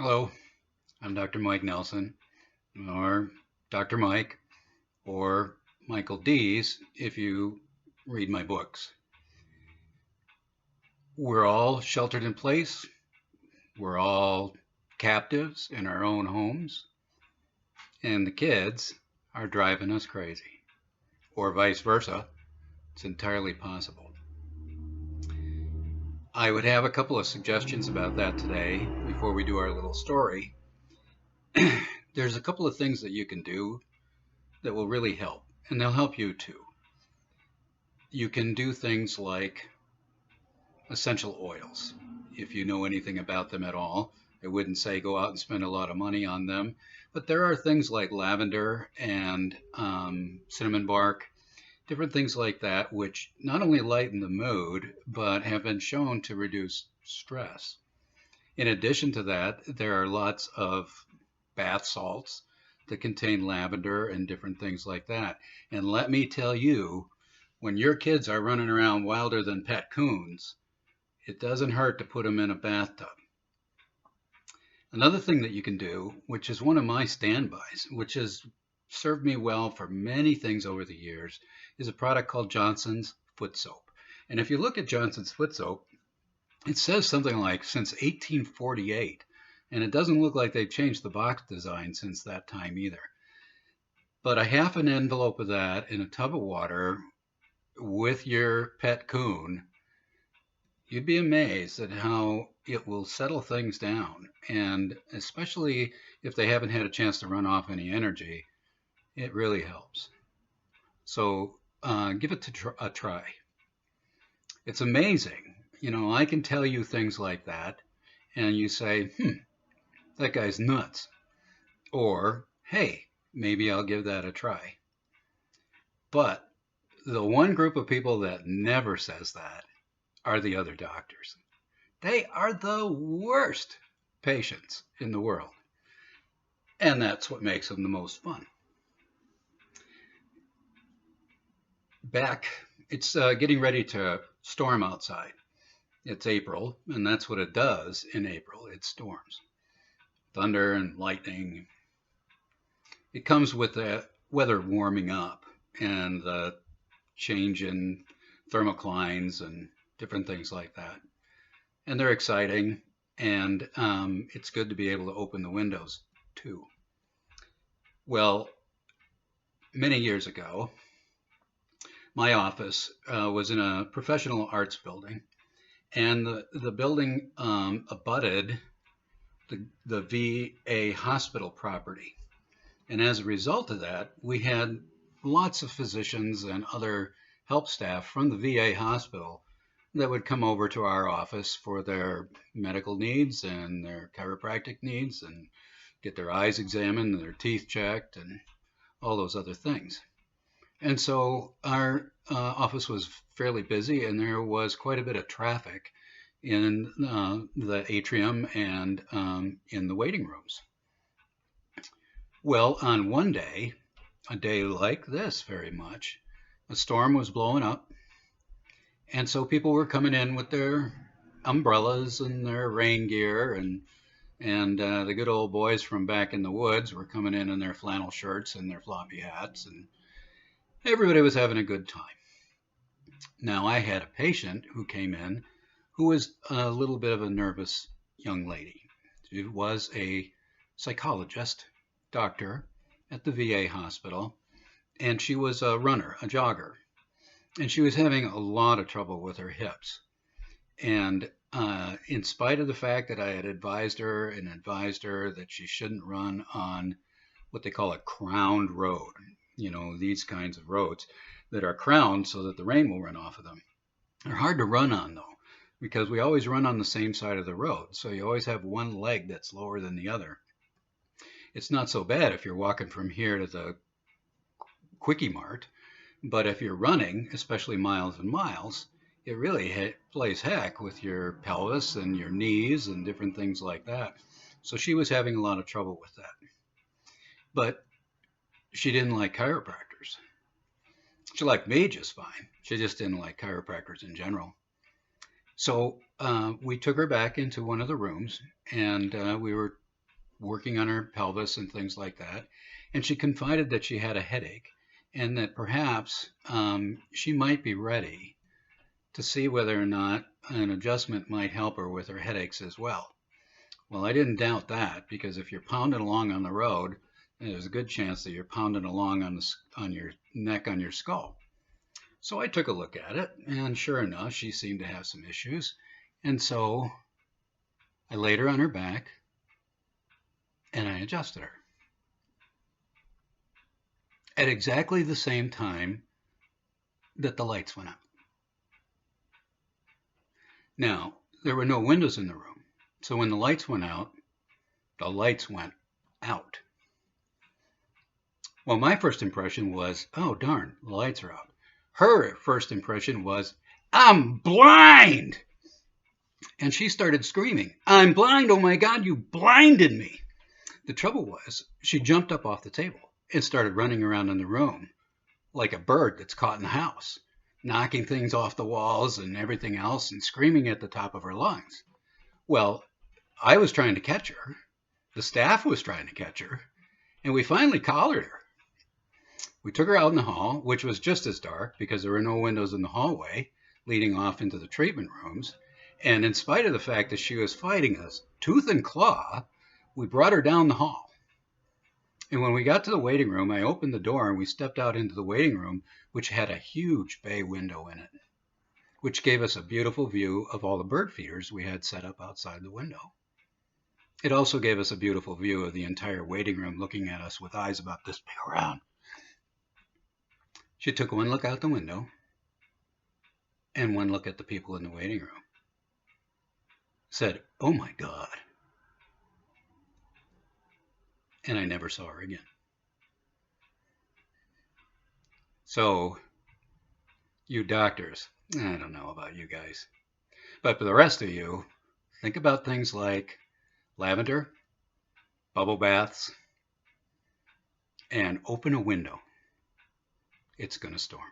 Hello, I'm Dr. Mike Nelson, or Dr. Mike, or Michael Dees if you read my books. We're all sheltered in place. We're all captives in our own homes, and the kids are driving us crazy, or vice versa. It's entirely possible. I would have a couple of suggestions about that today before we do our little story. There's a couple of things that you can do that will really help, and they'll help you too. You can do things like essential oils. If you know anything about them at all, I wouldn't say go out and spend a lot of money on them, but there are things like lavender and cinnamon bark, different things like that, which not only lighten the mood, but have been shown to reduce stress. In addition to that, there are lots of bath salts that contain lavender and different things like that. And let me tell you, when your kids are running around wilder than pet coons, it doesn't hurt to put them in a bathtub. Another thing that you can do, which is one of my standbys, which has served me well for many things over the years, is a product called Johnson's Foot Soap. And if you look at Johnson's Foot Soap, it says something like since 1848, and it doesn't look like they've changed the box design since that time either. But a half an envelope of that in a tub of water with your pet coon, you'd be amazed at how it will settle things down. And especially if they haven't had a chance to run off any energy, it really helps. So give it a try. It's amazing. You know, I can tell you things like that, and you say, that guy's nuts. Or, hey, maybe I'll give that a try. But the one group of people that never says that are the other doctors. They are the worst patients in the world. And that's what makes them the most fun. It's getting ready to storm outside. It's April, and that's what it does in April. It storms. Thunder and lightning. It comes with the weather warming up and the change in thermoclines and different things like that. And they're exciting, and it's good to be able to open the windows too. Well, many years ago, my office was in a professional arts building, and the building abutted the VA hospital property. And as a result of that, we had lots of physicians and other help staff from the VA hospital that would come over to our office for their medical needs and their chiropractic needs and get their eyes examined and their teeth checked and all those other things. And so our office was fairly busy, and there was quite a bit of traffic in the atrium and in the waiting rooms. Well, on one day, a day like this very much, a storm was blowing up, and so people were coming in with their umbrellas and their rain gear, and the good old boys from back in the woods were coming in their flannel shirts and their floppy hats, and everybody was having a good time. Now, I had a patient who came in who was a little bit of a nervous young lady. She was a psychologist, doctor at the VA hospital, and she was a runner, a jogger, and she was having a lot of trouble with her hips. And in spite of the fact that I had advised her that she shouldn't run on what they call a crowned road, you know, these kinds of roads that are crowned so that the rain will run off of them. They're hard to run on, though, because we always run on the same side of the road. So you always have one leg that's lower than the other. It's not so bad if you're walking from here to the Quickie Mart, but if you're running, especially miles and miles, it really plays heck with your pelvis and your knees and different things like that. So she was having a lot of trouble with that. But she didn't like chiropractors. She liked me just fine. She just didn't like chiropractors in general. So we took her back into one of the rooms, and we were working on her pelvis and things like that. And she confided that she had a headache and that perhaps she might be ready to see whether or not an adjustment might help her with her headaches as well. Well, I didn't doubt that, because if you're pounding along on the road, there's a good chance that you're pounding along on your neck, on your skull. So I took a look at it, and sure enough, she seemed to have some issues. And so I laid her on her back and I adjusted her at exactly the same time that the lights went out. Now, there were no windows in the room, so when the lights went out, the lights went out. Well, my first impression was, oh darn, the lights are out. Her first impression was, I'm blind! And she started screaming, I'm blind, oh my God, you blinded me! The trouble was, she jumped up off the table and started running around in the room like a bird that's caught in the house, knocking things off the walls and everything else and screaming at the top of her lungs. Well, I was trying to catch her. The staff was trying to catch her. And we finally collared her. We took her out in the hall, which was just as dark because there were no windows in the hallway leading off into the treatment rooms. And in spite of the fact that she was fighting us tooth and claw, we brought her down the hall. And when we got to the waiting room, I opened the door and we stepped out into the waiting room, which had a huge bay window in it, which gave us a beautiful view of all the bird feeders we had set up outside the window. It also gave us a beautiful view of the entire waiting room looking at us with eyes about this big around. She took one look out the window and one look at the people in the waiting room, said, oh my God. And I never saw her again. So, you doctors, I don't know about you guys, but for the rest of you, think about things like lavender, bubble baths, and open a window. It's going to storm.